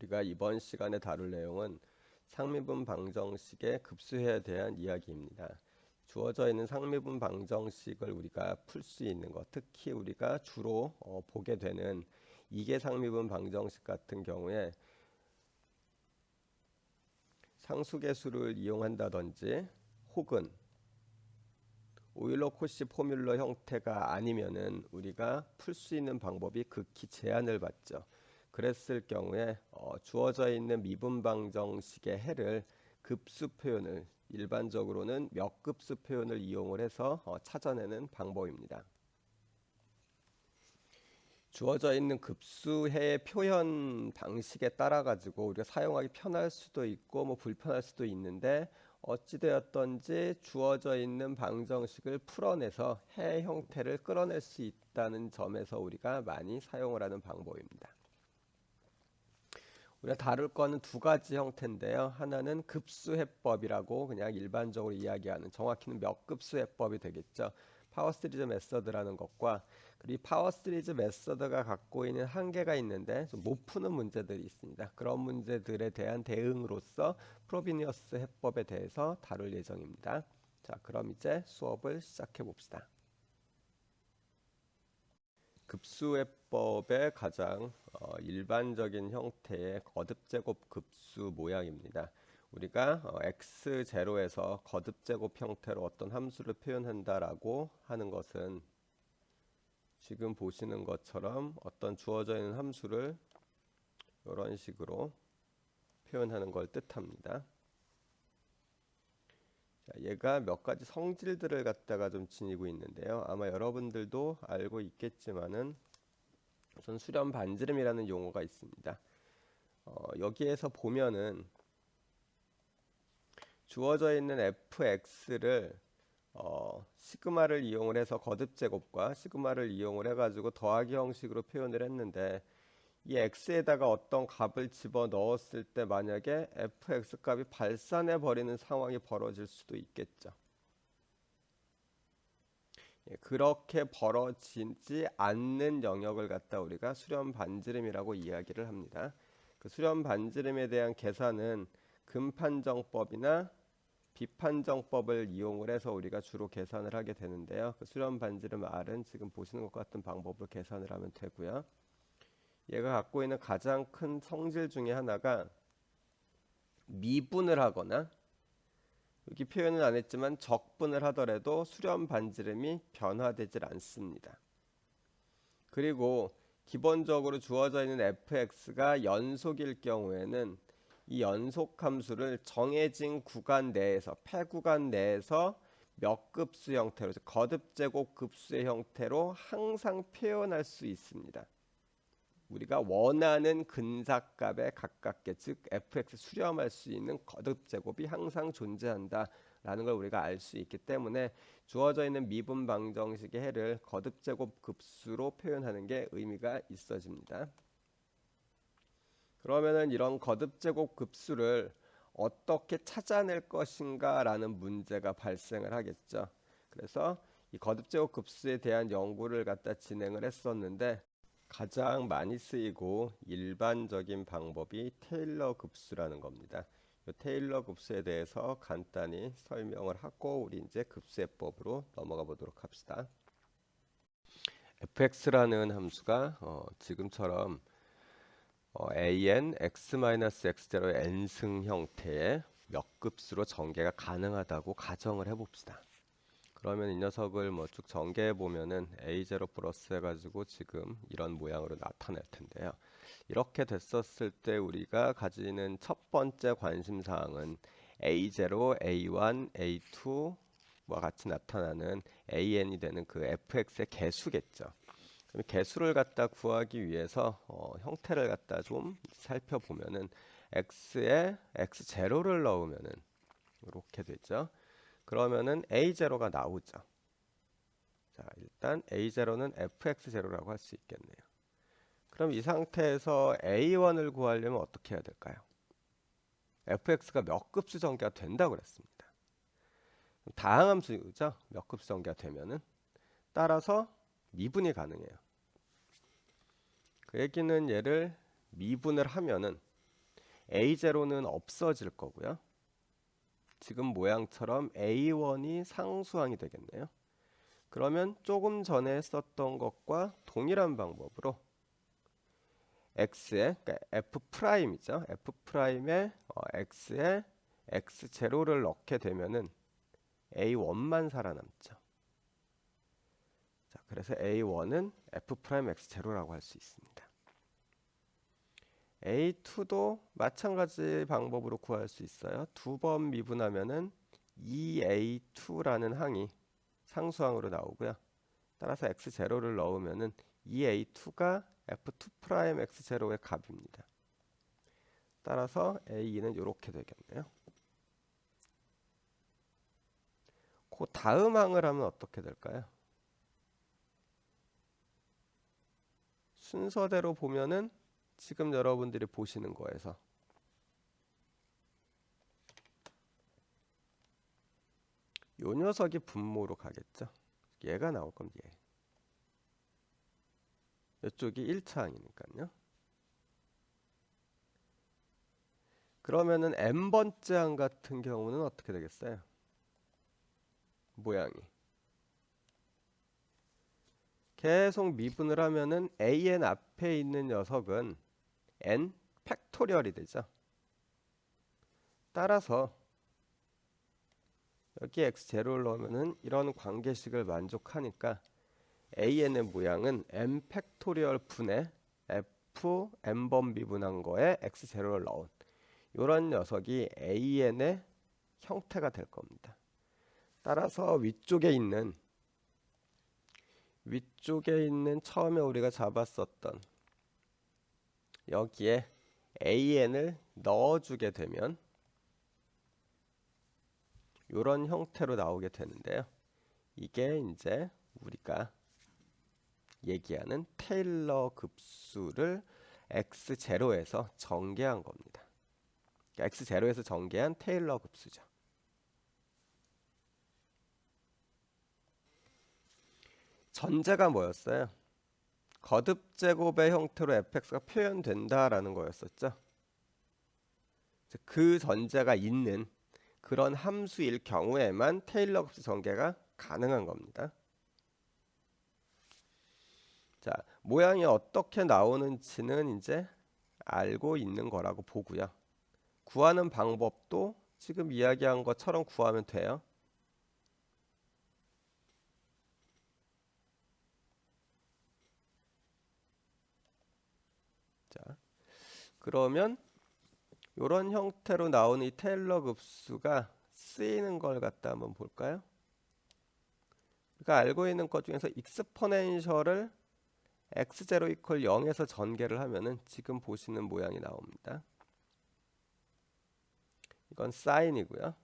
우리가 이번 시간에 다룰 내용은 상미분 방정식의 급수에 대한 이야기입니다. 주어져 있는 상미분 방정식을 우리가 풀 수 있는 것, 특히 우리가 주로 보게 되는 이계 상미분 방정식 같은 경우에 상수계수를 이용한다든지 혹은 오일러-코시 포뮬러 형태가 아니면은 우리가 풀 수 있는 방법이 극히 제한을 받죠. 그랬을 경우에 주어져 있는 미분 방정식의 해를 급수 표현을 일반적으로는 몇 급수 표현을 이용을 해서 찾아내는 방법입니다. 주어져 있는 급수해의 표현 방식에 따라 가지고 우리가 사용하기 편할 수도 있고 뭐 불편할 수도 있는데 어찌되었던지 주어져 있는 방정식을 풀어내서 해 형태를 끌어낼 수 있다는 점에서 우리가 많이 사용을 하는 방법입니다. 우리가 다룰 거는 두 가지 형태인데요. 하나는 급수해법이라고 그냥 일반적으로 이야기하는, 정확히는 몇 급수해법이 되겠죠. 파워 시리즈 메서드라는 것과, 그리고 이 파워 시리즈 메서드가 갖고 있는 한계가 있는데 좀 못 푸는 문제들이 있습니다. 그런 문제들에 대한 대응으로서 프로비니어스 해법에 대해서 다룰 예정입니다. 자, 그럼 이제 수업을 시작해 봅시다. 급수해법의 가장 일반적인 형태의 거듭제곱 급수 모양입니다. 우리가 x0에서 거듭제곱 형태로 어떤 함수를 표현한다라고 하는 것은 지금 보시는 것처럼 어떤 주어져 있는 함수를 이런 식으로 표현하는 걸 뜻합니다. 자, 얘가 몇 가지 성질들을 갖다가 좀 지니고 있는데요. 아마 여러분들도 알고 있겠지만은 우선 수렴 반지름이라는 용어가 있습니다. 여기에서 보면은 주어져 있는 fx를 시그마를 이용을 해서 거듭제곱과 시그마를 이용을 해가지고 더하기 형식으로 표현을 했는데, 이 x에다가 어떤 값을 집어 넣었을 때 만약에 fx 값이 발산해 버리는 상황이 벌어질 수도 있겠죠. 그렇게 벌어지지 않는 영역을 갖다 우리가 수렴 반지름이라고 이야기를 합니다. 그 수렴 반지름에 대한 계산은 근판정법이나 비판정법을 이용을 해서 우리가 주로 계산을 하게 되는데요. 그 수렴 반지름 R은 지금 보시는 것 같은 방법으로 계산을 하면 되고요. 얘가 갖고 있는 가장 큰 성질 중에 하나가 미분을 하거나, 여기 표현은 안 했지만 적분을 하더라도 수렴 반지름이 변화되질 않습니다. 그리고 기본적으로 주어져 있는 fx가 연속일 경우에는 이 연속 함수를 정해진 구간 내에서, 폐 구간 내에서 몇 급수 형태로, 거듭제곱 급수의 형태로 항상 표현할 수 있습니다. 우리가 원하는 근사값에 가깝게, 즉 fx 수렴할 수 있는 거듭제곱이 항상 존재한다라는 걸 우리가 알 수 있기 때문에 주어져 있는 미분 방정식의 해를 거듭제곱 급수로 표현하는 게 의미가 있어집니다. 그러면은 이런 거듭제곱 급수를 어떻게 찾아낼 것인가 라는 문제가 발생을 하겠죠. 그래서 이 거듭제곱 급수에 대한 연구를 갖다 진행을 했었는데, 가장 많이 쓰이고 일반적인 방법이 테일러 급수라는 겁니다. 이 테일러 급수에 대해서 간단히 설명을 하고 우리 이제 급수해법으로 넘어가 보도록 합시다. fx라는 함수가 지금처럼 an x-x0의 n승 형태의 몇 급수로 전개가 가능하다고 가정을 해봅시다. 그러면 이 녀석을 뭐 쭉 전개해 보면은 a0 플러스 해가지고 지금 이런 모양으로 나타날 텐데요. 이렇게 됐었을 때 우리가 가지는 첫 번째 관심 사항은 a0, a1, a2와 같이 나타나는 an이 되는 그 fx의 개수겠죠. 그럼 개수를 갖다 구하기 위해서 형태를 갖다 좀 살펴보면은 x에 x0를 넣으면은 이렇게 되죠. 그러면은 a0가 나오죠. 자, 일단 a0는 fx0라고 할 수 있겠네요. 그럼 이 상태에서 a1을 구하려면 어떻게 해야 될까요? fx가 몇 급수 전개가 된다고 그랬습니다. 다항함수죠. 몇 급수 전개가 되면은 따라서 미분이 가능해요. 그 얘기는 얘를 미분을 하면은 A0는 없어질 거고요. 지금 모양처럼 A1이 상수항이 되겠네요. 그러면 조금 전에 썼던 것과 동일한 방법으로 x에, 그러니까 f'이죠. f'에 x에 x0를 넣게 되면은 A1만 살아남죠. 자, 그래서 A1은 f'x0라고 할 수 있습니다. A2도 마찬가지 방법으로 구할 수 있어요. 두 번 미분하면은 2A2라는 항이 상수항으로 나오고요. 따라서 x0를 넣으면은 2A2가 f2'x0의 값입니다. 따라서 A2는 이렇게 되겠네요. 그 다음 항을 하면 어떻게 될까요? 순서대로 보면은 지금 여러분들이 보시는 거에서 요 녀석이 분모로 가겠죠. 얘가 나올 겁니다. 얘. 이쪽이 1차 항이니까요. 그러면은 n번째 항 같은 경우는 어떻게 되겠어요? 모양이 계속 미분을 하면은 an 앞에 있는 녀석은 n 팩토리얼이 되죠. 따라서 여기 x0를 넣으면은 이런 관계식을 만족하니까 an의 모양은 n 팩토리얼 분의 f n번 미분한 거에 x0를 넣은 이런 녀석이 an의 형태가 될 겁니다. 따라서 위쪽에 있는 처음에 우리가 잡았었던 여기에 an을 넣어주게 되면 이런 형태로 나오게 되는데요. 이게 이제 우리가 얘기하는 테일러 급수를 x0에서 전개한 겁니다. 그러니까 x0에서 전개한 테일러 급수죠. 전제가 뭐였어요? 거듭 제곱의 형태로 fx가 표현된다라는 거였었죠. 그 전제가 있는 그런 함수일 경우에만 테일러 급수 전개가 가능한 겁니다. 자, 모양이 어떻게 나오는지는 이제 알고 있는 거라고 보고요. 구하는 방법도 지금 이야기한 것처럼 구하면 돼요. 자, 그러면 이런 형태로 나오는 이 테일러 급수가 쓰이는 걸 갖다 한번 볼까요? 우리가 알고 있는 것 중에서 익스포넨셜을 x0 이퀄 0에서 전개를 하면은 지금 보시는 모양이 나옵니다. 이건 사인이고요.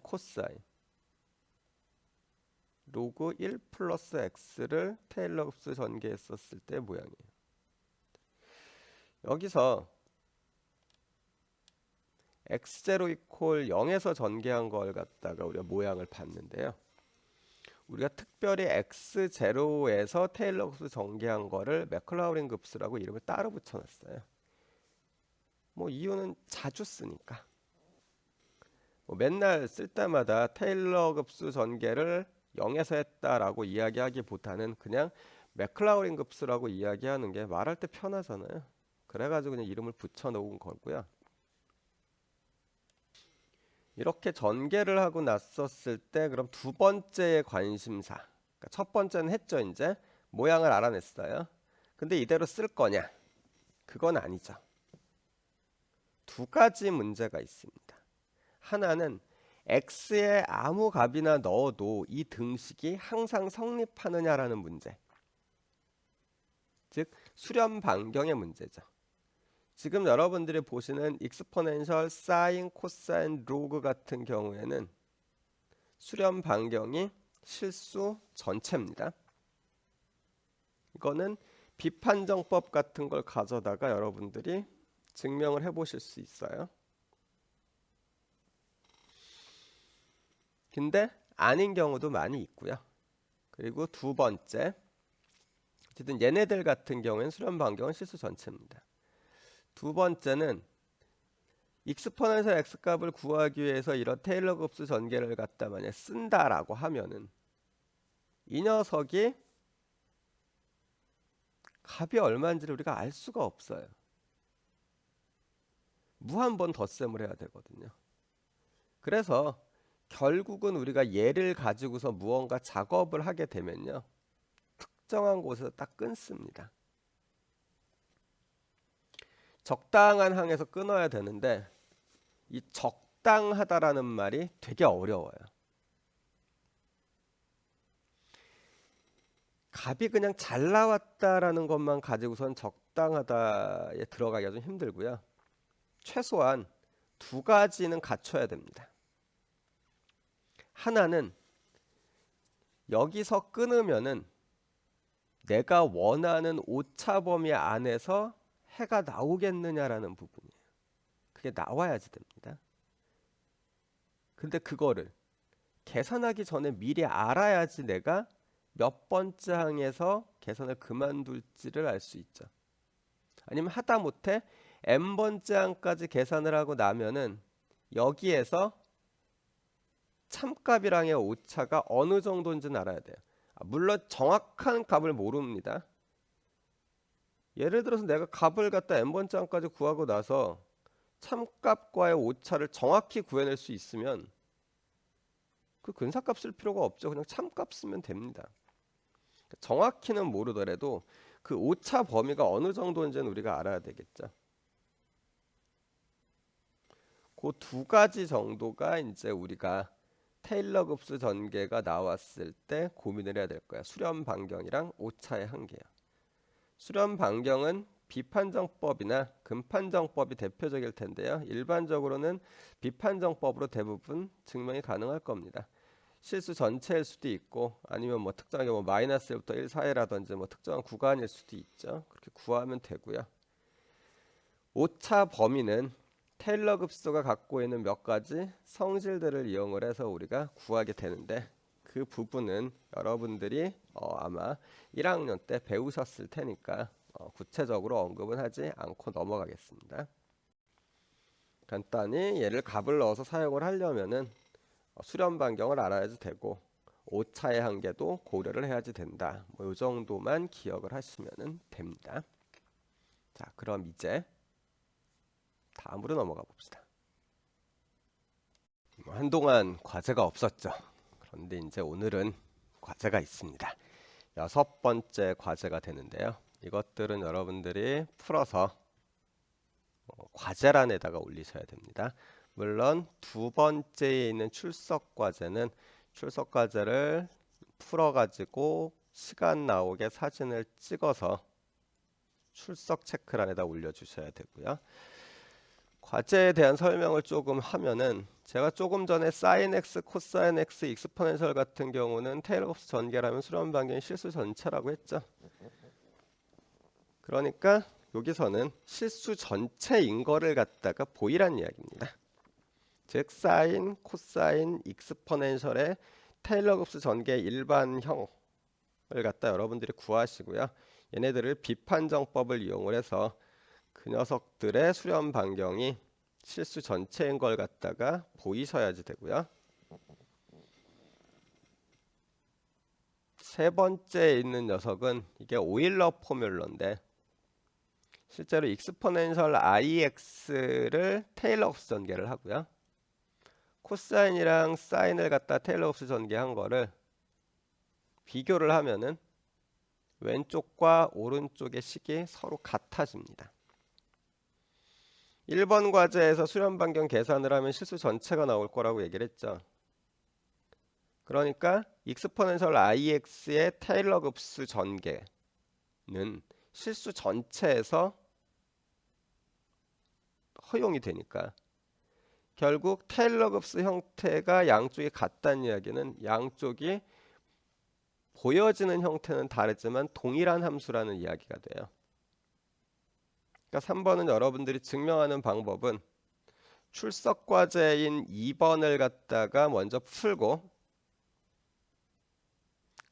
코사인. 로그 1 플러스 x를 테일러 급수 전개했었을 때 모양이에요. 여기서 x0 이퀄 0에서 전개한 걸 갖다가 우리가 모양을 봤는데요. 우리가 특별히 x0에서 테일러 급수 전개한 거를 맥클라우린 급수라고 이름을 따로 붙여놨어요. 뭐 이유는 자주 쓰니까. 뭐 맨날 쓸 때마다 테일러 급수 전개를 0에서 했다라고 이야기하기보다는 그냥 맥클라우린 급수라고 이야기하는 게 말할 때 편하잖아요. 그래가지고 그냥 이름을 붙여놓은 거고요. 이렇게 전개를 하고 났었을 때 그럼 두 번째의 관심사, 그러니까 첫 번째는 했죠. 이제 모양을 알아냈어요. 근데 이대로 쓸 거냐? 그건 아니죠. 두 가지 문제가 있습니다. 하나는 x에 아무 값이나 넣어도 이 등식이 항상 성립하느냐라는 문제, 즉 수렴 반경의 문제죠. 지금 여러분들이 보시는 익스포넨셜, 사인, 코사인, 로그 같은 경우에는 수렴 반경이 실수 전체입니다. 이거는 비판정법 같은 걸 가져다가 여러분들이 증명을 해보실 수 있어요. 근데 아닌 경우도 많이 있고요. 그리고 두 번째, 어쨌든 얘네들 같은 경우에는 수렴 반경은 실수 전체입니다. 두 번째는 익스포넨셜 x 값을 구하기 위해서 이런 테일러 곱수 전개를 갖다 만약 쓴다라고 하면은 이 녀석이 값이 얼마인지를 우리가 알 수가 없어요. 무 한 번 덧셈을 해야 되거든요. 그래서 결국은 우리가 얘를 가지고서 무언가 작업을 하게 되면요, 특정한 곳에서 딱 끊습니다. 적당한 항에서 끊어야 되는데 이 적당하다라는 말이 되게 어려워요. 값이 그냥 잘 나왔다라는 것만 가지고선 적당하다에 들어가기가 좀 힘들고요. 최소한 두 가지는 갖춰야 됩니다. 하나는 여기서 끊으면은 내가 원하는 오차 범위 안에서 해가 나오겠느냐라는 부분이에요. 그게 나와야지 됩니다. 근데 그거를 계산하기 전에 미리 알아야지 내가 몇 번째 항에서 계산을 그만둘지를 알 수 있죠. 아니면 하다못해 n번째 항까지 계산을 하고 나면은 여기에서 참값이랑의 오차가 어느 정도인지는 알아야 돼요. 물론 정확한 값을 모릅니다. 예를 들어서 내가 값을 갖다 n번째 항까지 구하고 나서 참값과의 오차를 정확히 구해낼 수 있으면 그 근사값 쓸 필요가 없죠. 그냥 참값 쓰면 됩니다. 정확히는 모르더라도 그 오차 범위가 어느 정도인지는 우리가 알아야 되겠죠. 그 두 가지 정도가 이제 우리가 테일러 곱수 전개가 나왔을 때 고민을 해야 될 거야. 수렴 반경이랑 오차의 한계야. 수렴 반경은 비판정법이나 근판정법이 대표적일 텐데요. 일반적으로는 비판정법으로 대부분 증명이 가능할 겁니다. 실수 전체일 수도 있고 아니면 뭐 특정하게 뭐 마이너스 1부터 1 사이라든지 뭐 특정한 구간일 수도 있죠. 그렇게 구하면 되고요. 오차 범위는 테일러 급수가 갖고 있는 몇 가지 성질들을 이용을 해서 우리가 구하게 되는데 그 부분은 여러분들이 아마 1학년 때 배우셨을 테니까 구체적으로 언급은 하지 않고 넘어가겠습니다. 간단히 얘를 값을 넣어서 사용을 하려면은 수렴 반경을 알아야지 되고 오차의 한계도 고려를 해야지 된다. 뭐 이 정도만 기억을 하시면 됩니다. 자, 그럼 이제 다음으로 넘어가 봅시다. 한동안 과제가 없었죠. 그런데 이제 오늘은 과제가 있습니다. 6번째 과제가 되는데요. 이것들은 여러분들이 풀어서 과제란에다가 올리셔야 됩니다. 물론 두 번째에 있는 출석 과제는 출석 과제를 풀어가지고 시간 나오게 사진을 찍어서 출석 체크란에다 올려주셔야 되고요. 과제에 대한 설명을 조금 하면은 제가 조금 전에 사인 x, 코사인 x, 익스포넨셜 같은 경우는 테일러 곱수 전개라면 수렴 반경이 실수 전체라고 했죠. 그러니까 여기서는 실수 전체인 거를 갖다가 보이란 이야기입니다. 즉 사인, 코사인, 익스포넨셜의 테일러 곱수 전개 일반형을 갖다 여러분들이 구하시고요. 얘네들을 비판정법을 이용을 해서 그 녀석들의 수렴 반경이 실수 전체인 걸 갖다가 보이셔야지 되고요. 세 번째에 있는 녀석은 이게 오일러 포뮬러인데 실제로 익스포넨셜 IX를 테일러 곱수 전개를 하고요. 코사인이랑 사인을 갖다 테일러 곱수 전개한 거를 비교를 하면은 왼쪽과 오른쪽의 식이 서로 같아집니다. 1번 과제에서 수렴 반경 계산을 하면 실수 전체가 나올 거라고 얘기를 했죠. 그러니까 익스포넨셜 IX의 테일러 곱수 전개는 실수 전체에서 허용이 되니까 결국 테일러 곱수 형태가 양쪽이 같다는 이야기는 양쪽이 보여지는 형태는 다르지만 동일한 함수라는 이야기가 돼요. 그러니까 3번은 여러분들이 증명하는 방법은 출석 과제인 2번을 갖다가 먼저 풀고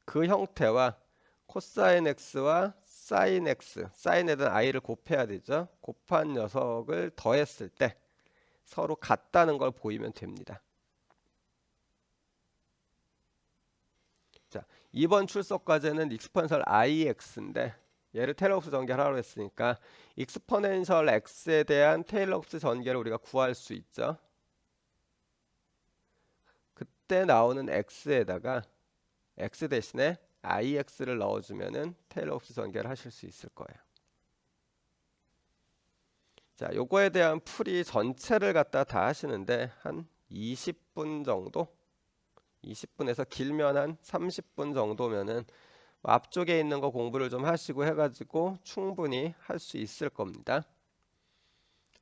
그 형태와 코사인 x와 sin x, sin에는 i를 곱해야 되죠. 곱한 녀석을 더했을 때 서로 같다는 걸 보이면 됩니다. 자, 이번 출석 과제는 익스포넨셜 ix인데 얘를 테일러-홉스 전개를 하라고 했으니까 익스포넨셜 x에 대한 테일러-홉스 전개를 우리가 구할 수 있죠. 그때 나오는 x에다가 x 대신에 ix를 넣어주면은 테일러-홉스 전개를 하실 수 있을 거예요. 자, 요거에 대한 풀이 전체를 갖다 다 하시는데 한 20분 정도? 20분에서 길면 한 30분 정도면은 앞쪽에 있는 거 공부를 좀 하시고 해가지고 충분히 할 수 있을 겁니다.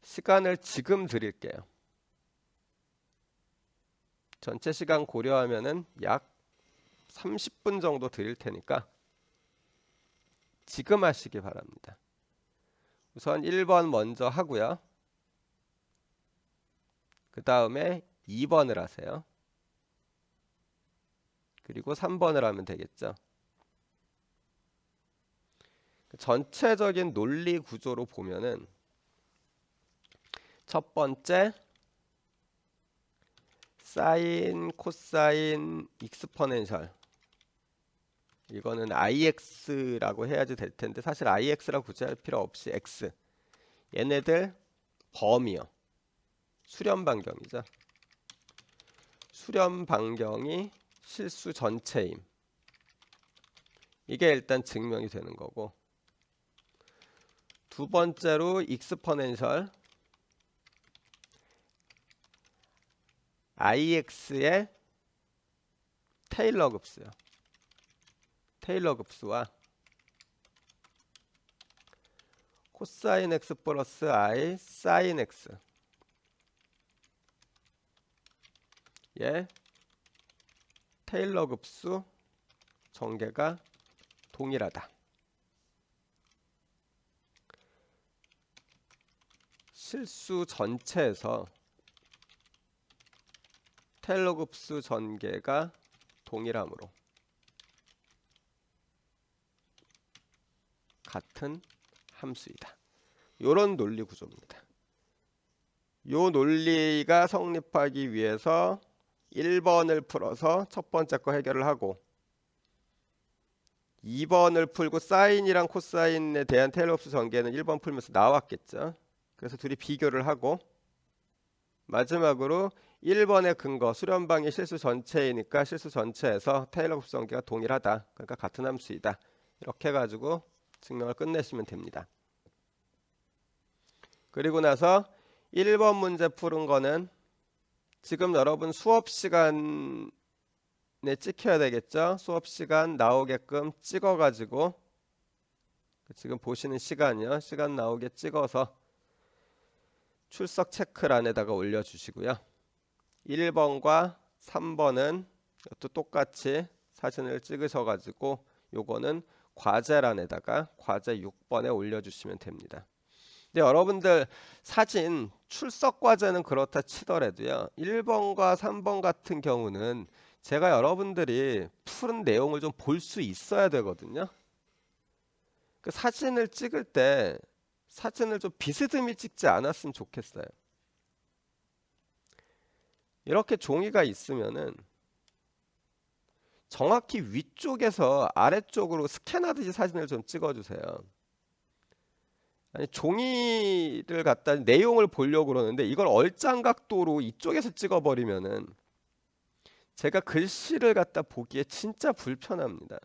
시간을 지금 드릴게요. 전체 시간 고려하면은 약 30분 정도 드릴 테니까 지금 하시기 바랍니다. 우선 1번 먼저 하고요. 그 다음에 2번을 하세요. 그리고 3번을 하면 되겠죠. 전체적인 논리 구조로 보면은 첫 번째 사인, 코사인, 익스포넨셜 이거는 ix라고 해야지 될 텐데 사실 ix라고 굳이 할 필요 없이 x 얘네들 범위요. 수렴 반경이죠. 수렴 반경이 실수 전체임. 이게 일단 증명이 되는 거고 두 번째로 익스포넨셜 ix의 테일러 급수요. 테일러 급수와 코사인 x 플러스 i 사인 x 예 테일러 급수 전개가 동일하다. 실수 전체에서 테일러 급수 전개가 동일하므로 같은 함수이다. 이런 논리 구조입니다. 이 논리가 성립하기 위해서 1번을 풀어서 첫 번째 거 해결을 하고 2번을 풀고 사인이랑 코사인에 대한 테일러 급수 전개는 1번 풀면서 나왔겠죠. 그래서 둘이 비교를 하고 마지막으로 1번의 근거 수렴방이 실수 전체이니까 실수 전체에서 테일러 급수 전개가 동일하다. 그러니까 같은 함수이다. 이렇게 해가지고 증명을 끝내시면 됩니다. 그리고 나서 1번 문제 푸는 거는 지금 여러분 수업 시간에 찍혀야 되겠죠. 수업 시간 나오게끔 찍어가지고 지금 보시는 시간이요. 시간 나오게 찍어서 출석 체크란에다가 올려주시고요. 1번과 3번은 또 똑같이 사진을 찍으셔가지고 요거는 과제란에다가 과제 6번에 올려주시면 됩니다. 근데 여러분들 사진 출석 과제는 그렇다 치더라도요. 1번과 3번 같은 경우는 제가 여러분들이 푸른 내용을 좀 볼 수 있어야 되거든요. 그 사진을 찍을 때 사진을 좀 비스듬히 찍지 않았으면 좋겠어요. 이렇게 종이가 있으면은 정확히 위쪽에서 아래쪽으로 스캔하듯이 사진을 좀 찍어주세요. 아니 종이를 갖다 내용을 보려고 그러는데 이걸 얼짱각도로 이쪽에서 찍어버리면은 제가 글씨를 갖다 보기에 진짜 불편합니다.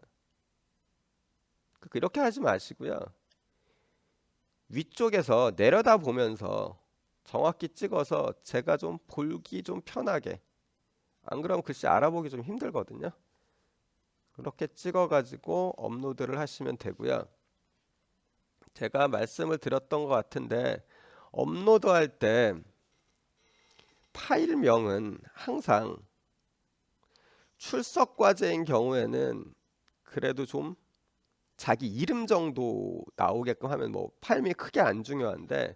이렇게 하지 마시고요. 위쪽에서 내려다 보면서 정확히 찍어서 제가 좀 보기 좀 편하게 안 그러면 글씨 알아보기 좀 힘들거든요. 그렇게 찍어가지고 업로드를 하시면 되고요. 제가 말씀을 드렸던 것 같은데 업로드할 때 파일명은 항상 출석 과제인 경우에는 그래도 좀 자기 이름 정도 나오게끔 하면 뭐 파일명이 크게 안 중요한데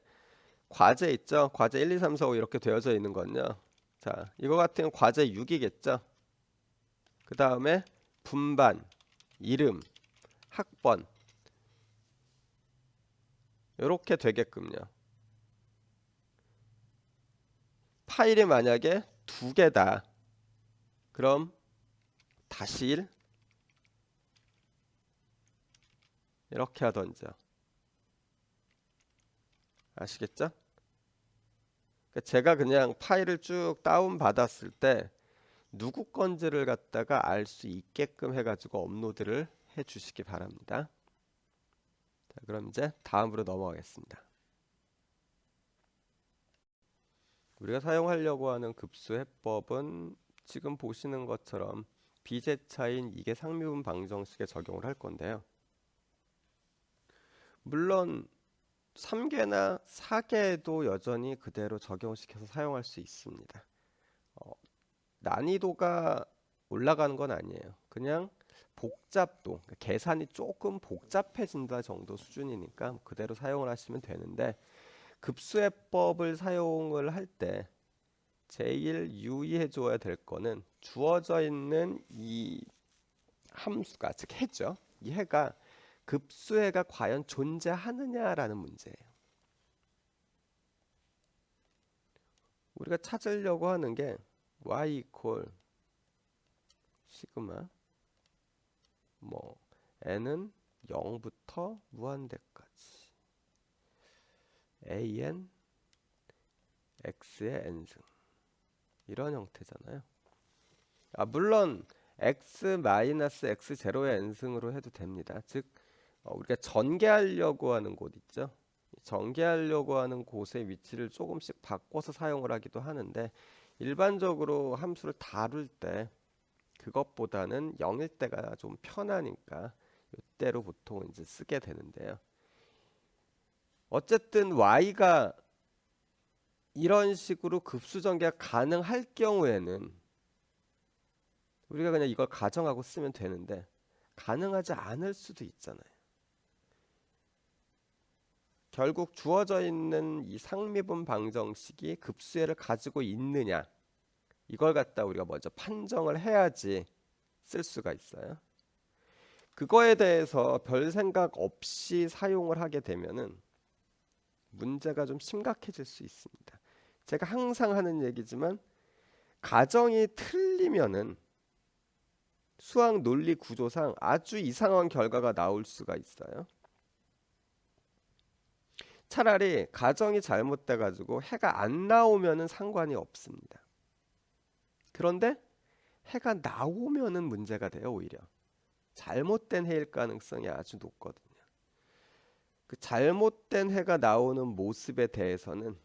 과제 있죠? 과제 1, 2, 3, 4, 5 이렇게 되어져 있는 건요. 자, 이거 같은 경우 과제 6이겠죠? 그 다음에 분반, 이름, 학번 이렇게 되게끔요. 파일이 만약에 두 개다. 그럼 다시 1 이렇게 하던지요. 아시겠죠? 그러니까 제가 그냥 파일을 쭉 다운 받았을 때 누구 건지를 갖다가 알 수 있게끔 해가지고 업로드를 해 주시기 바랍니다. 자, 그럼 이제 다음으로 넘어가겠습니다. 우리가 사용하려고 하는 급수 해법은 지금 보시는 것처럼 비제차인 이게 상미분 방정식에 적용을 할 건데요. 물론 3개나 4개도 여전히 그대로 적용시켜서 사용할 수 있습니다. 난이도가 올라가는 건 아니에요. 그냥 복잡도, 그러니까 계산이 조금 복잡해진다 정도 수준이니까 그대로 사용을 하시면 되는데, 급수해법을 사용을 할 때 제일 유의해 줘야 될 거는 주어져 있는 이 함수가, 즉 해죠. 이 해가 급수해가 과연 존재하느냐라는 문제예요. 우리가 찾으려고 하는 게 y 이퀄 시그마 뭐 n은 0부터 무한대까지 an x의 n승 이런 형태잖아요. 물론 x-x0의 n승으로 해도 됩니다. 즉 우리가 전개하려고 하는 곳 있죠. 전개하려고 하는 곳의 위치를 조금씩 바꿔서 사용을 하기도 하는데, 일반적으로 함수를 다룰 때 그것보다는 0일 때가 좀 편하니까 이때로 보통 이제 쓰게 되는데요. 어쨌든 y가 이런 식으로 급수 전개가 가능할 경우에는 우리가 그냥 이걸 가정하고 쓰면 되는데, 가능하지 않을 수도 있잖아요. 결국 주어져 있는 이 상미분 방정식이 급수해를 가지고 있느냐, 이걸 갖다 우리가 먼저 판정을 해야지 쓸 수가 있어요. 그거에 대해서 별 생각 없이 사용을 하게 되면은 문제가 좀 심각해질 수 있습니다. 제가 항상 하는 얘기지만, 가정이 틀리면은 수학 논리 구조상 아주 이상한 결과가 나올 수가 있어요. 차라리 가정이 잘못돼 가지고 해가 안 나오면은 상관이 없습니다. 그런데 해가 나오면은 문제가 돼요. 오히려 잘못된 해일 가능성이 아주 높거든요. 그 잘못된 해가 나오는 모습에 대해서는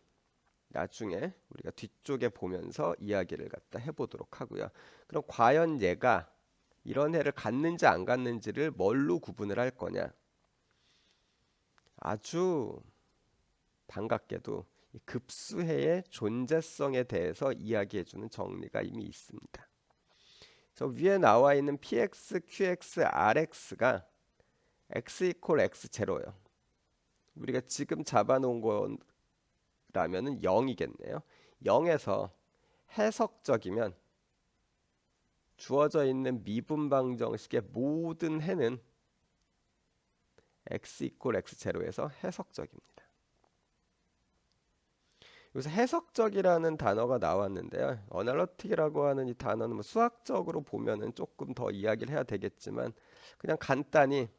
나중에 우리가 뒤쪽에 보면서 이야기를 갖다 해보도록 하고요. 그럼 과연 얘가 이런 해를 갖는지 안 갖는지를 뭘로 구분을 할 거냐? 아주 반갑게도 이 급수해의 존재성에 대해서 이야기해주는 정리가 이미 있습니다. 저 위에 나와 있는 px, qx, rx가 x 이퀄 x0예요. 우리가 지금 잡아놓은 거라면은 0이겠네요. 0에서 해석적이면 주어져 있는 미분 방정식의 모든 해는 x 이퀄 x0에서 해석적입니다. 여기서 해석적이라는 단어가 나왔는데요. 어널러틱이라고 하는 이 단어는 뭐 수학적으로 보면은 조금 더 이야기를 해야 되겠지만, 그냥 간단히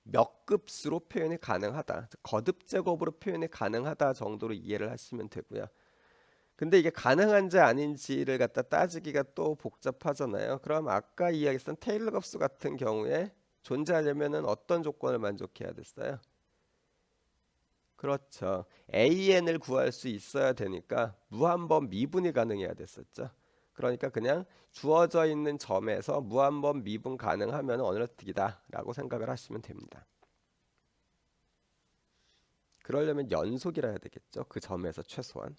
몇 급수로 표현이 가능하다, 거듭 제곱으로 표현이 가능하다 정도로 이해를 하시면 되고요. 근데 이게 가능한지 아닌지를 갖다 따지기가 또 복잡하잖아요. 그럼 아까 이야기했던 테일러 급수 같은 경우에 존재하려면은 어떤 조건을 만족해야 됐어요? 그렇죠. AN을 구할 수 있어야 되니까 무한번 미분이 가능해야 됐었죠. 그러니까 그냥 주어져 있는 점에서 무한번 미분 가능하면 어널러틱이다 라고 생각을 하시면 됩니다. 그러려면 연속이라 해야 되겠죠. 그 점에서 최소한.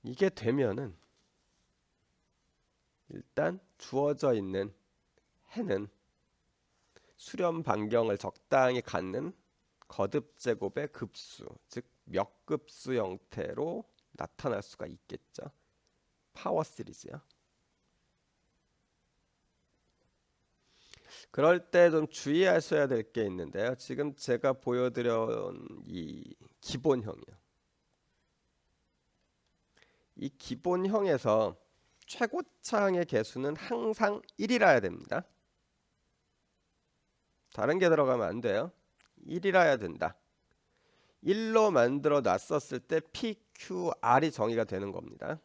이게 되면은 일단 주어져 있는 해는 수렴 반경을 적당히 갖는 거듭 제곱의 급수, 즉 몇 급수 형태로 나타날 수가 있겠죠. 파워 시리즈요. 그럴 때 좀 주의하셔야 될 게 있는데요. 지금 제가 보여드린 이 기본형이요. 이 기본형에서 최고차항의 개수는 항상 1이라야 됩니다. 다른 게 들어가면 안 돼요. 1이라야 된다. 1로 만들어 놨었을 때 PQR이 정의가 되는 겁니다.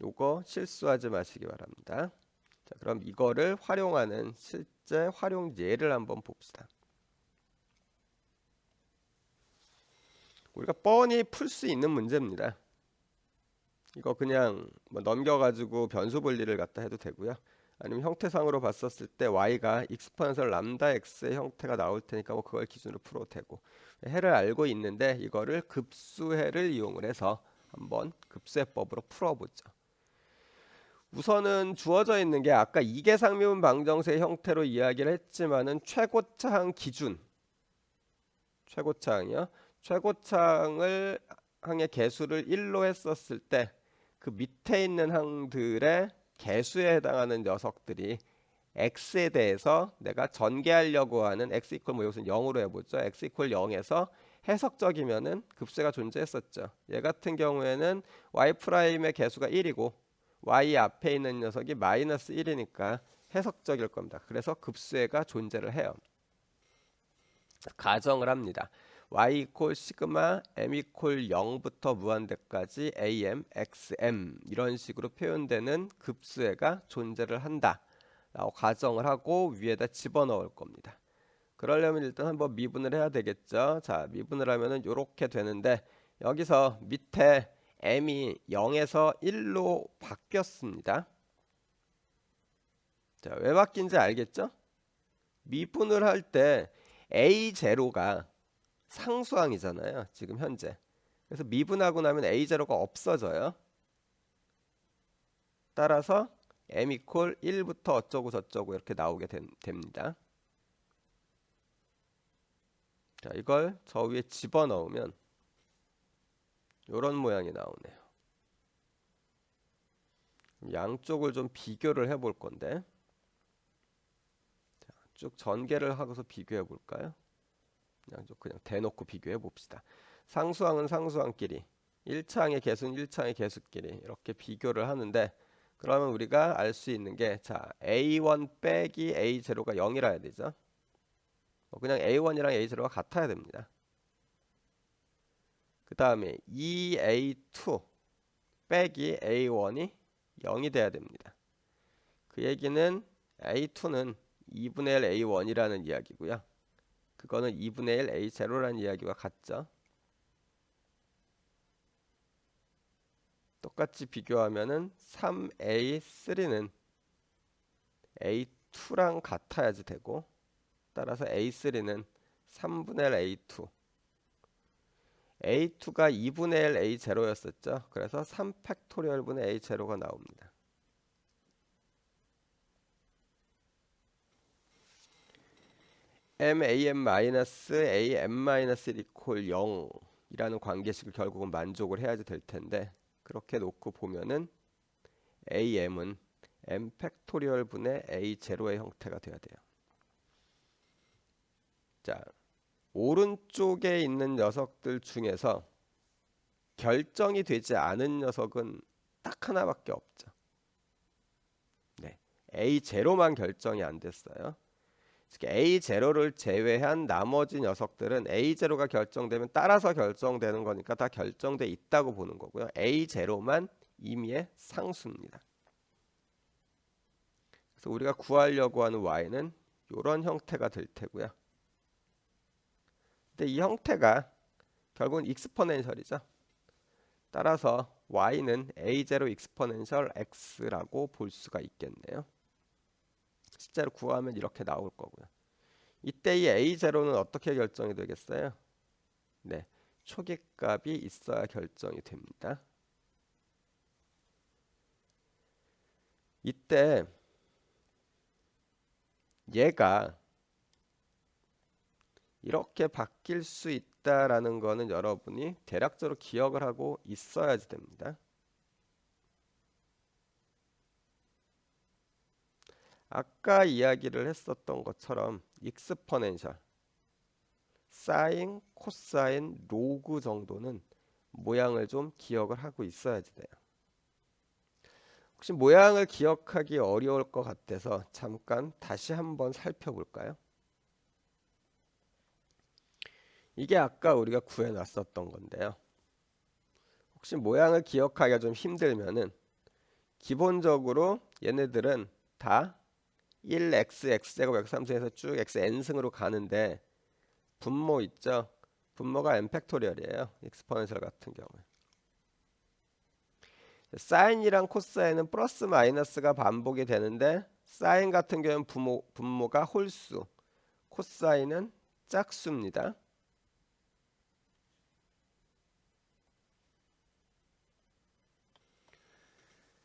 요거 실수하지 마시기 바랍니다. 자, 그럼 이거를 활용하는 실제 활용 예를 한번 봅시다. 우리가 뻔히 풀 수 있는 문제입니다. 이거 그냥 뭐 넘겨가지고 변수 분리를 갖다 해도 되고요. 아니면 형태상으로 봤었을 때 y가 exponential 람다 x의 형태가 나올 테니까 뭐 그걸 기준으로 풀어도 되고, 해를 알고 있는데 이거를 급수해를 이용을 해서 한번 급수해법으로 풀어보죠. 우선은 주어져 있는 게 아까 이계상미분 방정식 형태로 이야기를 했지만은 최고차항 기준, 최고차항이요. 최고차항을 항의 개수를 1로 했었을 때 그 밑에 있는 항들의 개수에 해당하는 녀석들이 x에 대해서 내가 전개하려고 하는 x 이퀄 뭐 여기서 0으로 해보죠. x 이퀄 0에서 해석적이면은 급수가 존재했었죠. 얘 같은 경우에는 y 프라임의 개수가 1이고 y 앞에 있는 녀석이 마이너스 1이니까 해석적일 겁니다. 그래서 급수가 존재를 해요. 가정을 합니다. y 이퀄 시그마 m 이퀄 0부터 무한대까지 am, xm 이런 식으로 표현되는 급수가 존재를 한다 라고 가정을 하고 위에다 집어넣을 겁니다. 그러려면 일단 한번 미분을 해야 되겠죠. 자, 미분을 하면은 이렇게 되는데 여기서 밑에 m이 0에서 1로 바뀌었습니다. 자, 왜 바뀐지 알겠죠? 미분을 할 때 a0가 상수항이잖아요. 지금 현재. 그래서 미분하고 나면 a0가 없어져요. 따라서 m 이퀄 1부터 어쩌고 저쩌고 이렇게 나오게 됩니다. 자, 이걸 저 위에 집어넣으면 이런 모양이 나오네요. 양쪽을 좀 비교를 해볼 건데, 자, 쭉 전개를 하고서 비교해 볼까요? 양쪽 그냥 대놓고 비교해 봅시다. 상수항은 상수항끼리, 1차항의 개수는 1차항의 개수끼리 이렇게 비교를 하는데, 그러면 우리가 알 수 있는 게, 자, a1 빼기 a0가 0이라 해야 되죠. 그냥 a1이랑 a0가 같아야 됩니다. 그 다음에 2a2 빼기 a1이 0이 돼야 됩니다. 그 얘기는 a2는 2분의 1 a1이라는 이야기고요. 그거는 2분의 1 a0라는 이야기와 같죠. 똑같이 비교하면은 3a3는 a2랑 같아야지 되고, 따라서 a3는 3분의 1 a2, a2가 2분의 1 a0였었죠. 그래서 3팩토리얼분의 a0가 나옵니다. mam-am-1 이퀄 0 이라는 관계식을 결국은 만족을 해야지 될 텐데, 그렇게 놓고 보면은 am은 m 팩토리얼 분의 a0의 형태가 돼야 돼요. 자, 오른쪽에 있는 녀석들 중에서 결정이 되지 않은 녀석은 딱 하나밖에 없죠. 네, a0만 결정이 안 됐어요. a0를 제외한 나머지 녀석들은 a0가 결정되면 따라서 결정되는 거니까 다 결정돼 있다고 보는 거고요. a0만 임의의 상수입니다. 그래서 우리가 구하려고 하는 y는 이런 형태가 될 테고요. 근데 이 형태가 결국은 익스포넨셜이죠. 따라서 y는 a0 익스포넨셜 x라고 볼 수가 있겠네요. 실제로 구하면 이렇게 나올 거고요. 이때 이 a0는 어떻게 결정이 되겠어요? 네, 초기값이 있어야 결정이 됩니다. 이때 얘가 이렇게 바뀔 수 있다라는 거는 여러분이 대략적으로 기억을 하고 있어야지 됩니다. 아까 이야기를 했었던 것처럼 익스포넨셜, 사인, 코사인, 로그 정도는 모양을 좀 기억을 하고 있어야지 돼요. 혹시 모양을 기억하기 어려울 것 같아서 잠깐 다시 한번 살펴볼까요? 이게 아까 우리가 구해놨었던 건데요. 혹시 모양을 기억하기가 좀 힘들면은 기본적으로 얘네들은 다 1x, x제곱, x3승에서 쭉 xn승으로 가는데 분모 있죠? 분모가 n 팩토리얼이에요. 익스포넨셜 같은 경우에. 사인이랑 코사인은 플러스 마이너스가 반복이 되는데 사인 같은 경우는 분모가 홀수, 코사인은 짝수입니다.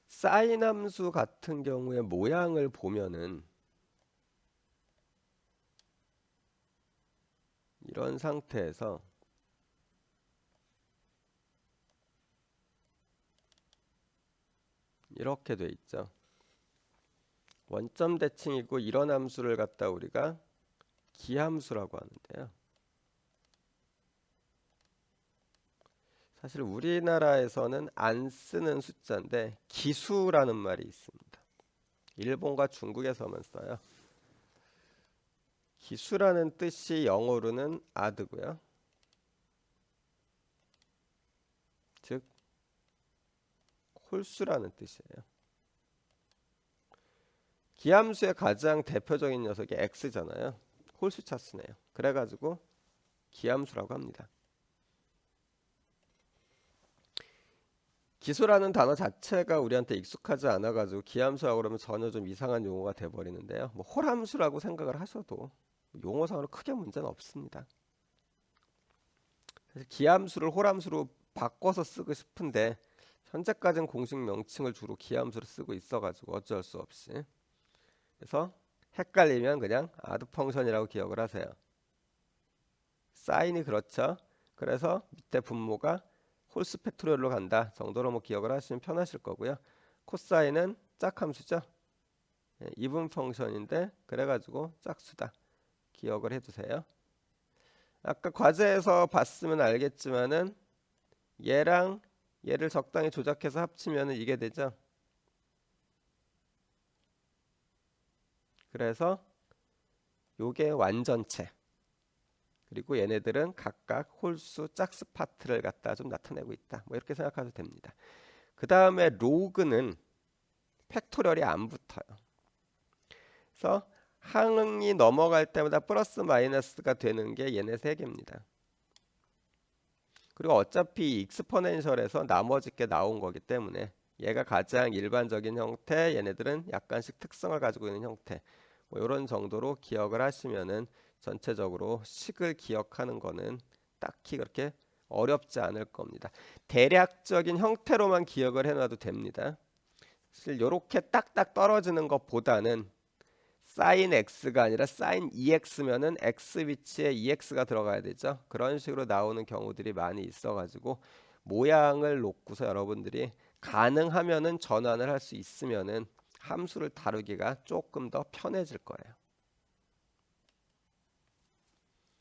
사인 함수 같은 경우에 모양을 보면은 이런 상태에서 이렇게 돼 있죠. 원점 대칭이고 이런 함수를 갖다 우리가 기함수라고 하는데요. 사실 우리나라에서는 안 쓰는 숫자인데 기수라는 말이 있습니다. 일본과 중국에서만 써요. 기수라는 뜻이 영어로는 아드고요. 즉 홀수라는 뜻이에요. 기함수의 가장 대표적인 녀석이 x잖아요. 홀수 차수네요. 그래가지고 기함수라고 합니다. 기수라는 단어 자체가 우리한테 익숙하지 않아가지고 기함수라고 그러면 전혀 좀 이상한 용어가 돼버리는데요. 뭐 홀함수라고 생각을 하셔도 용어상으로 크게 문제는 없습니다. 사실 기함수를 홀함수로 바꿔서 쓰고 싶은데 현재까지는 공식 명칭을 주로 기함수로 쓰고 있어가지고 어쩔 수 없이. 그래서 헷갈리면 그냥 아드 펑션이라고 기억을 하세요. 사인이 그렇죠. 그래서 밑에 분모가 홀수 팩토리얼로 간다 정도로 뭐 기억을 하시면 편하실 거고요. 코사인은 짝함수죠. 이분 펑션인데 그래가지고 짝수다 기억을 해두세요. 아까 과제에서 봤으면 알겠지만은 얘랑 얘를 적당히 조작해서 합치면 이게 되죠. 그래서 요게 완전체. 그리고 얘네들은 각각 홀수 짝수 파트를 갖다 좀 나타내고 있다. 뭐 이렇게 생각하셔도 됩니다. 그 다음에 로그는 팩토리얼이 안 붙어요. 그래서 항이 넘어갈 때마다 플러스 마이너스가 되는 게 얘네 세 개입니다. 그리고 어차피 익스포넨셜에서 나머지 게 나온 거기 때문에 얘가 가장 일반적인 형태, 얘네들은 약간씩 특성을 가지고 있는 형태. 뭐 이런 정도로 기억을 하시면은 전체적으로 식을 기억하는 거는 딱히 그렇게 어렵지 않을 겁니다. 대략적인 형태로만 기억을 해놔도 됩니다. 사실 이렇게 딱딱 떨어지는 것보다는 sin x가 아니라 sin 2x면은 x 위치에 2x가 들어가야 되죠. 그런 식으로 나오는 경우들이 많이 있어가지고 모양을 놓고서 여러분들이 가능하면은 전환을 할 수 있으면은 함수를 다루기가 조금 더 편해질 거예요.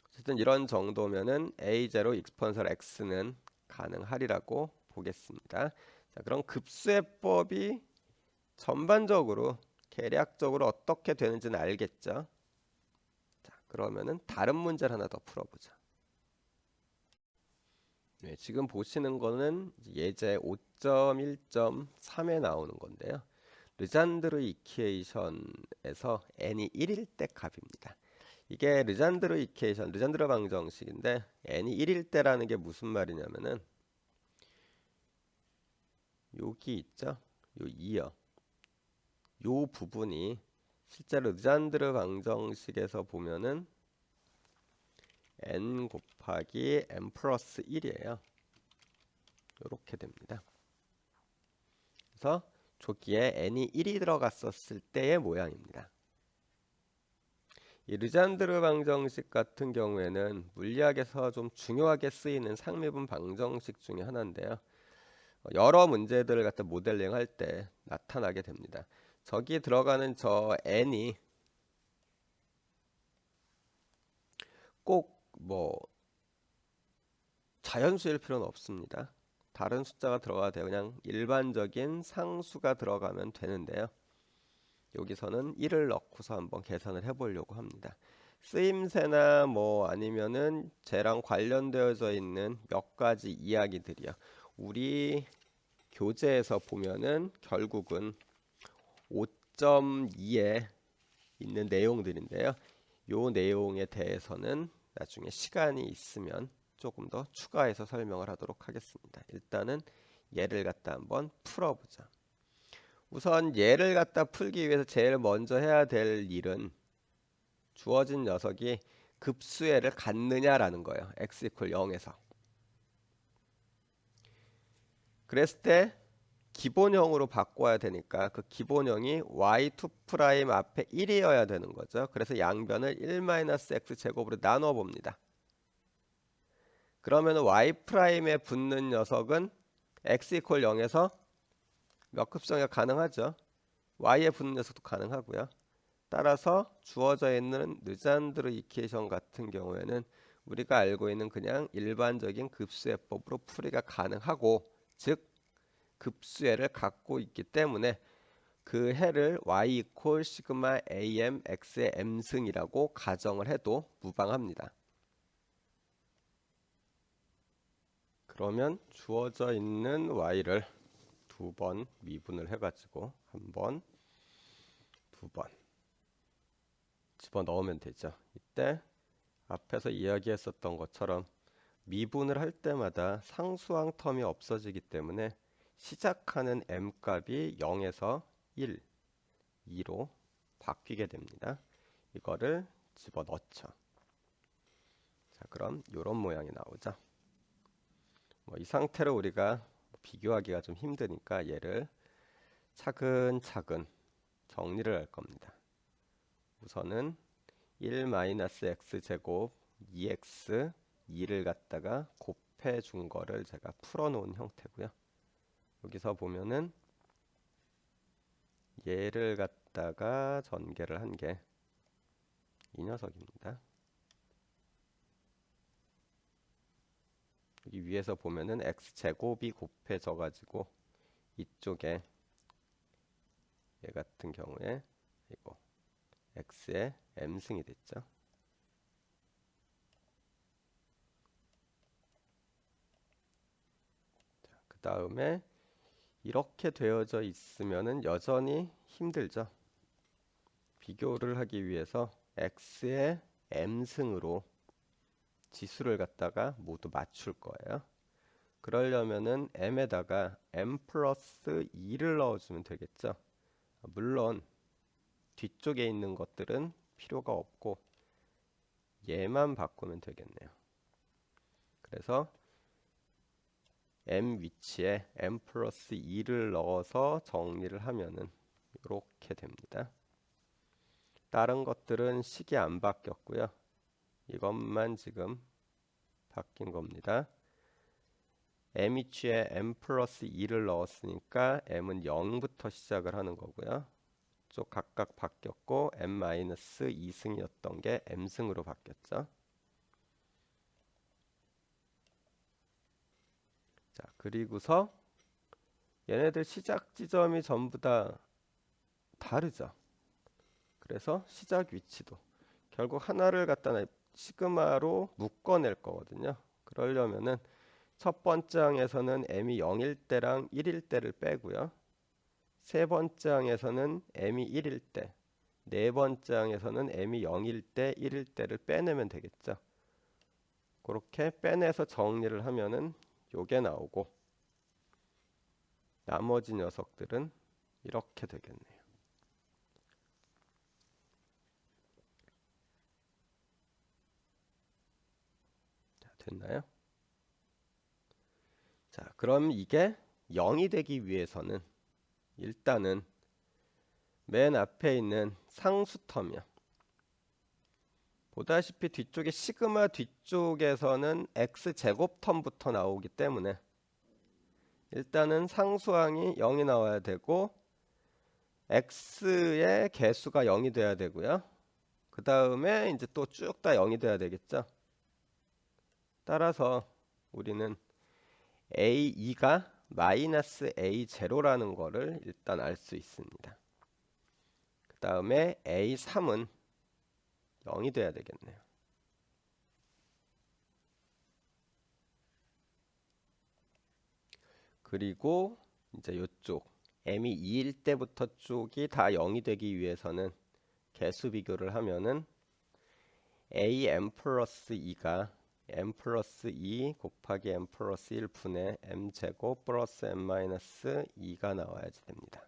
어쨌든 이런 정도면은 a0 익스포넨셜 x는 가능하리라고 보겠습니다. 자, 그럼 급수해법이 전반적으로 계략적으로 어떻게 되는지는 알겠죠? 자, 그러면은 다른 문제를 하나 더 풀어보자. 네, 지금 보시는 거는 예제 5.1.3에 나오는 건데요. 르잔드르 이퀘이션에서 n이 1일 때 값입니다. 이게 르잔드르 이퀘이션, 르잔드르 방정식인데 n이 1일 때라는 게 무슨 말이냐면은 여기 있죠? 요 2요. 요 부분이 실제로 르잔드르 방정식에서 보면은 n 곱하기 n 플러스 1이에요. 이렇게 됩니다. 그래서 조기에 n이 1이 들어갔었을 때의 모양입니다. 이 르잔드르 방정식 같은 경우에는 물리학에서 좀 중요하게 쓰이는 상미분 방정식 중에 하나인데요. 여러 문제들을 갖다 모델링 할 때 나타나게 됩니다. 저기 들어가는 저 n이 꼭 뭐 자연수일 필요는 없습니다. 다른 숫자가 들어가도 돼요. 그냥 일반적인 상수가 들어가면 되는데요. 여기서는 1을 넣고서 한번 계산을 해보려고 합니다. 쓰임새나 뭐 아니면은 쟤랑 관련되어져 있는 몇 가지 이야기들이요. 우리 교재에서 보면은 결국은 5.2에 있는 내용들인데요. 요 내용에 대해서는 나중에 시간이 있으면 조금 더 추가해서 설명을 하도록 하겠습니다. 일단은 얘를 갖다 한번 풀어보자. 우선 얘를 갖다 풀기 위해서 제일 먼저 해야 될 일은 주어진 녀석이 급수애를 갖느냐라는 거예요. x 이퀄 0에서. 그랬을 때 기본형으로 바꿔야 되니까 그 기본형이 y2' 앞에 1이어야 되는 거죠. 그래서 양변을 1-x 제곱으로 나눠 봅니다. 그러면 y'에 붙는 녀석은 x 이퀄 0에서 몇 급성이 가능하죠. y에 붙는 녀석도 가능하고요. 따라서 주어져 있는 르잔드르 이퀘이션 같은 경우에는 우리가 알고 있는 그냥 일반적인 급수해법으로 풀이가 가능하고, 즉 급수해를 갖고 있기 때문에 그 해를 y 이퀄 시그마 am x의 m승이라고 가정을 해도 무방합니다. 그러면 주어져 있는 y를 두 번 미분을 해가지고 한 번, 두 번 집어넣으면 되죠. 이때 앞에서 이야기했었던 것처럼 미분을 할 때마다 상수항 텀이 없어지기 때문에 시작하는 m 값이 0에서 1, 2로 바뀌게 됩니다. 이거를 집어넣죠. 자, 그럼 이런 모양이 나오죠. 이 상태로 우리가 비교하기가 좀 힘드니까 얘를 차근차근 정리를 할 겁니다. 우선은 1-x 제곱 2x 2를 갖다가 곱해 준 거를 제가 풀어 놓은 형태고요. 여기서 보면은 얘를 갖다가 전개를 한 게 이 녀석입니다. 여기 위에서 보면은 x 제곱이 곱해져 가지고 이쪽에 얘 같은 경우에 이거 x의 m승이 됐죠. 그 다음에 이렇게 되어져 있으면은 여전히 힘들죠. 비교를 하기 위해서 x의 m승으로 지수를 갖다가 모두 맞출 거예요. 그러려면은 m에다가 m 플러스 2를 넣어주면 되겠죠. 물론 뒤쪽에 있는 것들은 필요가 없고 얘만 바꾸면 되겠네요. 그래서 m 위치에 m 플러스 2를 넣어서 정리를 하면은 이렇게 됩니다. 다른 것들은 식이 안 바뀌었고요. 이것만 지금 바뀐 겁니다. m 위치에 m 플러스 2를 넣었으니까 m은 0부터 시작을 하는 거고요. 쪽 각각 바뀌었고 m-2승이었던 게 m승으로 바뀌었죠. 자, 그리고서 얘네들 시작 지점이 전부 다 다르죠. 그래서 시작 위치도 결국 하나를 갖다 시그마로 묶어낼 거거든요. 그러려면은 첫 번째 항에서는 m이 0일 때랑 1일 때를 빼고요. 세 번째 항에서는 m이 1일 때, 네 번째 항에서는 m이 0일 때, 1일 때를 빼내면 되겠죠. 그렇게 빼내서 정리를 하면은 요게 나오고 나머지 녀석들은 이렇게 되겠네요. 자, 됐나요? 자, 그럼 이게 0이 되기 위해서는 일단은 맨 앞에 있는 상수 텀이요. 보다시피 뒤쪽에 시그마 뒤쪽에서는 x 제곱 텀부터 나오기 때문에 일단은 상수항이 0이 나와야 되고 x의 개수가 0이 돼야 되고요. 그 다음에 이제 또 쭉 다 0이 돼야 되겠죠. 따라서 우리는 a2가 마이너스 a0라는 거를 일단 알 수 있습니다. 그 다음에 a3은 0이 돼야 되겠네요. 그리고 이제 이쪽 m이 2일 때부터 쪽이 다 0이 되기 위해서는 개수 비교를 하면은 am 플러스 2가 m 플러스 2 곱하기 m 플러스 1분의 m 제곱 플러스 m 마이너스 2가 나와야지 됩니다.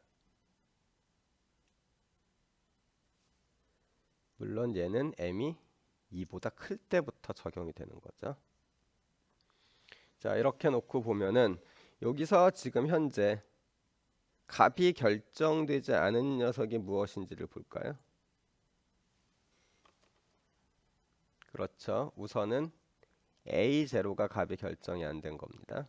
물론 얘는 m이 2보다 클 때부터 적용이 되는 거죠. 자, 이렇게 놓고 보면은 여기서 지금 현재 값이 결정되지 않은 녀석이 무엇인지를 볼까요? 그렇죠. 우선은 A0가 값이 결정이 안 된 겁니다.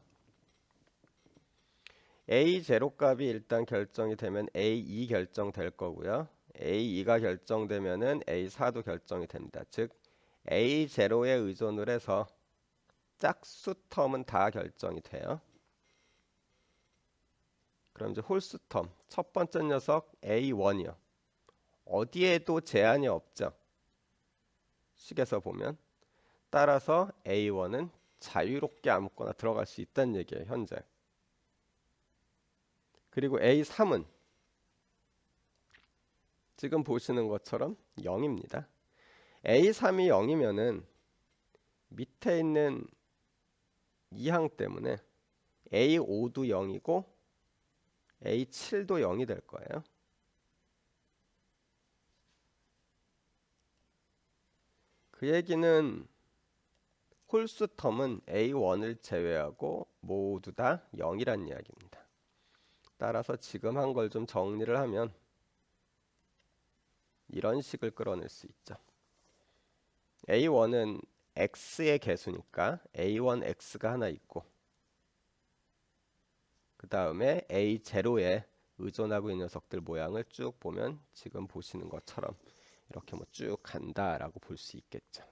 A0 값이 일단 결정이 되면 A2 결정될 거고요. A2가 결정되면은 A4도 결정이 됩니다. 즉 A0에 의존을 해서 짝수 텀은 다 결정이 돼요. 그럼 이제 홀수 텀 첫 번째 녀석 A1이요. 어디에도 제한이 없죠. 식에서 보면. 따라서 A1은 자유롭게 아무거나 들어갈 수 있다는 얘기예요. 현재. 그리고 A3은 지금 보시는 것처럼 0입니다. A3이 0이면은 밑에 있는 이 항 때문에 A5도 0이고 A7도 0이 될 거예요. 그 얘기는 홀수 텀은 A1을 제외하고 모두 다 0이란 이야기입니다. 따라서 지금 한 걸 좀 정리를 하면 이런 식을 끌어낼 수 있죠. A1은 x의 개수니까 A1x가 하나 있고 그 다음에 A0에 의존하고 있는 녀석들 모양을 쭉 보면 지금 보시는 것처럼 이렇게 뭐 쭉 간다라고 볼 수 있겠죠.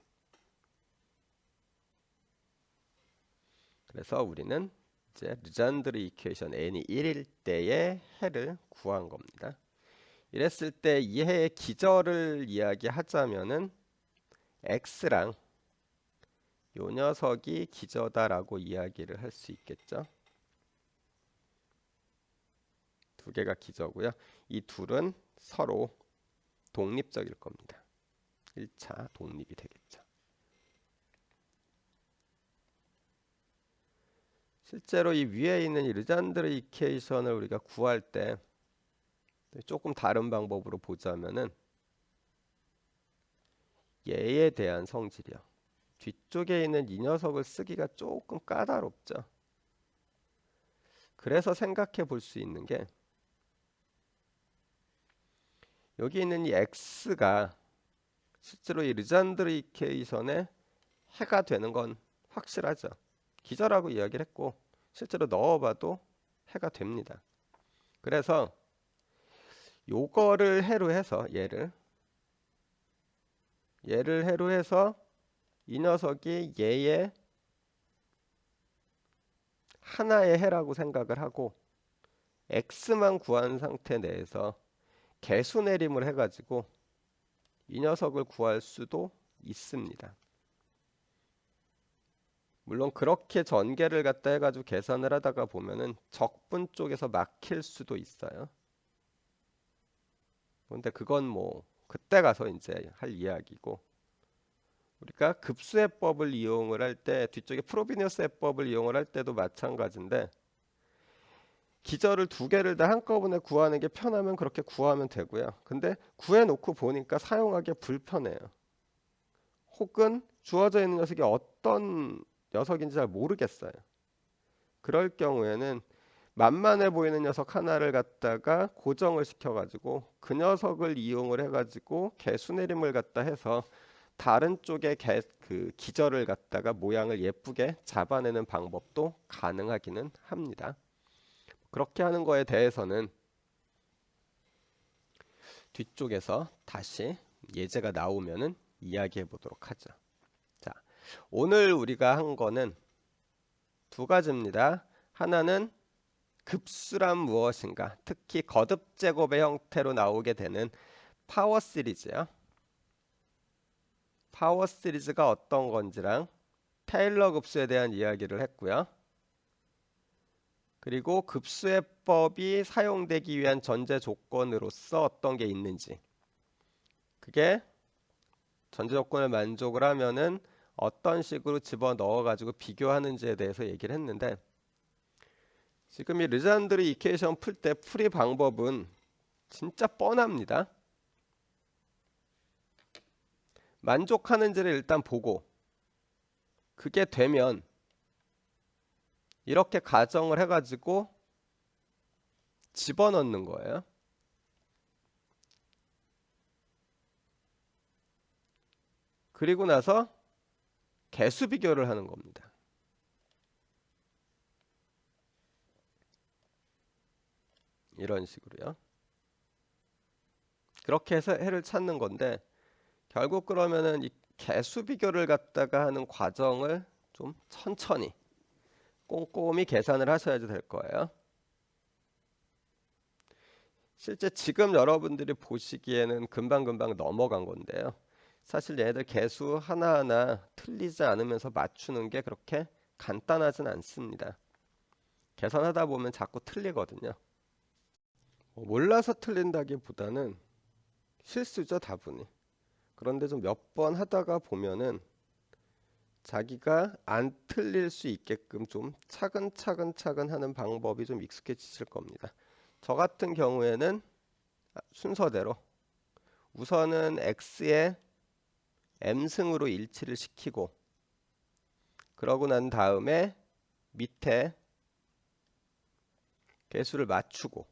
그래서 우리는 이제 르잔드르 이퀘이션 n이 1일 때의 해를 구한 겁니다. 이랬을 때 이 해의 기저를 이야기하자면은 x랑 요 녀석이 기저다라고 이야기를 할 수 있겠죠. 두 개가 기저고요. 이 둘은 서로 독립적일 겁니다. 1차 독립이 되겠죠. 실제로 이 위에 있는 이 르잔드르 이퀘이션을 우리가 구할 때 조금 다른 방법으로 보자면은 얘에 대한 성질이요. 뒤쪽에 있는 이 녀석을 쓰기가 조금 까다롭죠. 그래서 생각해 볼 수 있는 게 여기 있는 이 x가 실제로 이 르잔드르 이퀘이션의 해가 되는 건 확실하죠. 기저라고 이야기를 했고 실제로 넣어봐도 해가 됩니다. 그래서 요거를 해로 해서 얘를 해로 해서 이 녀석이 얘의 하나의 해라고 생각을 하고 x만 구한 상태 내에서 개수 내림을 해가지고 이 녀석을 구할 수도 있습니다. 물론 그렇게 전개를 갖다 해가지고 계산을 하다가 보면은 적분 쪽에서 막힐 수도 있어요. 근데 그건 뭐 그때 가서 이제 할 이야기고 우리가 급수해법을 이용을 할 때 뒤쪽에 프로비니우스 해법을 이용을 할 때도 마찬가지인데 기저를 두 개를 다 한꺼번에 구하는 게 편하면 그렇게 구하면 되고요. 근데 구해놓고 보니까 사용하기 불편해요. 혹은 주어져 있는 녀석이 어떤 녀석인지 잘 모르겠어요. 그럴 경우에는 만만해 보이는 녀석 하나를 갖다가 고정을 시켜가지고 그 녀석을 이용을 해가지고 개수 내림을 갖다 해서 다른 쪽에 그 기저를 갖다가 모양을 예쁘게 잡아내는 방법도 가능하기는 합니다. 그렇게 하는 거에 대해서는 뒤쪽에서 다시 예제가 나오면은 이야기해 보도록 하죠. 자, 오늘 우리가 한 거는 두 가지입니다. 하나는 급수란 무엇인가, 특히 거듭 제곱의 형태로 나오게 되는 파워 시리즈요. 파워 시리즈가 어떤 건지랑 테일러 급수에 대한 이야기를 했고요. 그리고 급수해법이 사용되기 위한 전제 조건으로서 어떤 게 있는지, 그게 전제 조건을 만족을 하면은 어떤 식으로 집어넣어 가지고 비교하는지에 대해서 얘기를 했는데, 지금 이 르잔드르 이퀘이션 풀 때 풀이 방법은 진짜 뻔합니다. 만족하는지를 일단 보고, 그게 되면 이렇게 가정을 해가지고 집어넣는 거예요. 그리고 나서 개수 비교를 하는 겁니다. 이런 식으로요. 그렇게 해서 해를 찾는 건데, 결국 그러면은 이 개수 비교를 갖다가 하는 과정을 좀 천천히 꼼꼼히 계산을 하셔야 될 거예요. 실제 지금 여러분들이 보시기에는 금방금방 넘어간 건데요. 사실 얘네들 개수 하나하나 틀리지 않으면서 맞추는 게 그렇게 간단하진 않습니다. 계산하다 보면 자꾸 틀리거든요. 몰라서 틀린다기보다는 실수죠, 다분히. 그런데 좀 몇 번 하다가 보면은 자기가 안 틀릴 수 있게끔 좀 차근차근 하는 방법이 좀 익숙해지실 겁니다. 저 같은 경우에는 순서대로 우선은 x의 m승으로 일치를 시키고, 그러고 난 다음에 밑에 개수를 맞추고,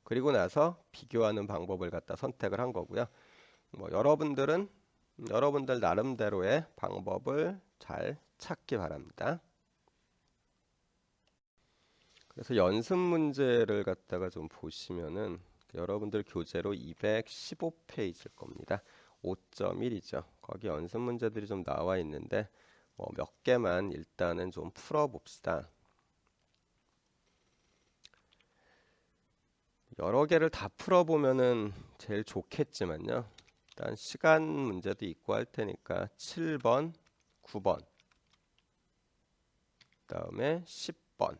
그리고 나서 비교하는 방법을 갖다 선택을 한 거고요. 여러분들은 여러분들 나름대로의 방법을 잘 찾기 바랍니다. 그래서 연습 문제를 갖다가 좀 보시면은 여러분들 교재로 215페이지일 겁니다. 5.1이죠. 거기 연습 문제들이 좀 나와 있는데 몇 개만 일단은 좀 풀어 봅시다. 여러 개를 다 풀어 보면은 제일 좋겠지만요. 일단 시간 문제도 있고 할 테니까 7번, 9번, 그다음에 10번,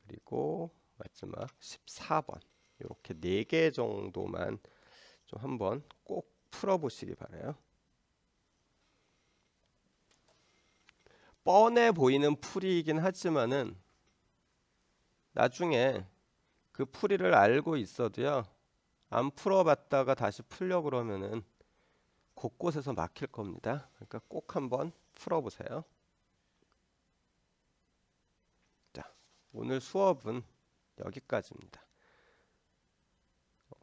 그리고 마지막 14번, 이렇게 4개 정도만 좀 한번 꼭 풀어보시기 바라요. 뻔해 보이는 풀이이긴 하지만은 나중에 그 풀이를 알고 있어도요, 안 풀어봤다가 다시 풀려 그러면은 곳곳에서 막힐 겁니다. 그러니까 꼭 한번 풀어보세요. 자, 오늘 수업은 여기까지입니다.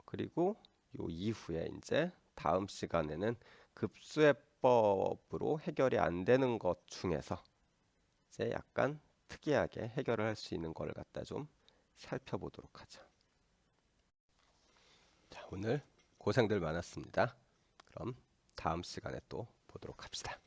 그리고 요 이후에 이제 다음 시간에는 급수해법으로 해결이 안 되는 것 중에서 이제 약간 특이하게 해결을 할 수 있는 걸 갖다 좀 살펴보도록 하죠. 자, 오늘 고생들 많았습니다. 그럼 다음 시간에 또 보도록 합시다.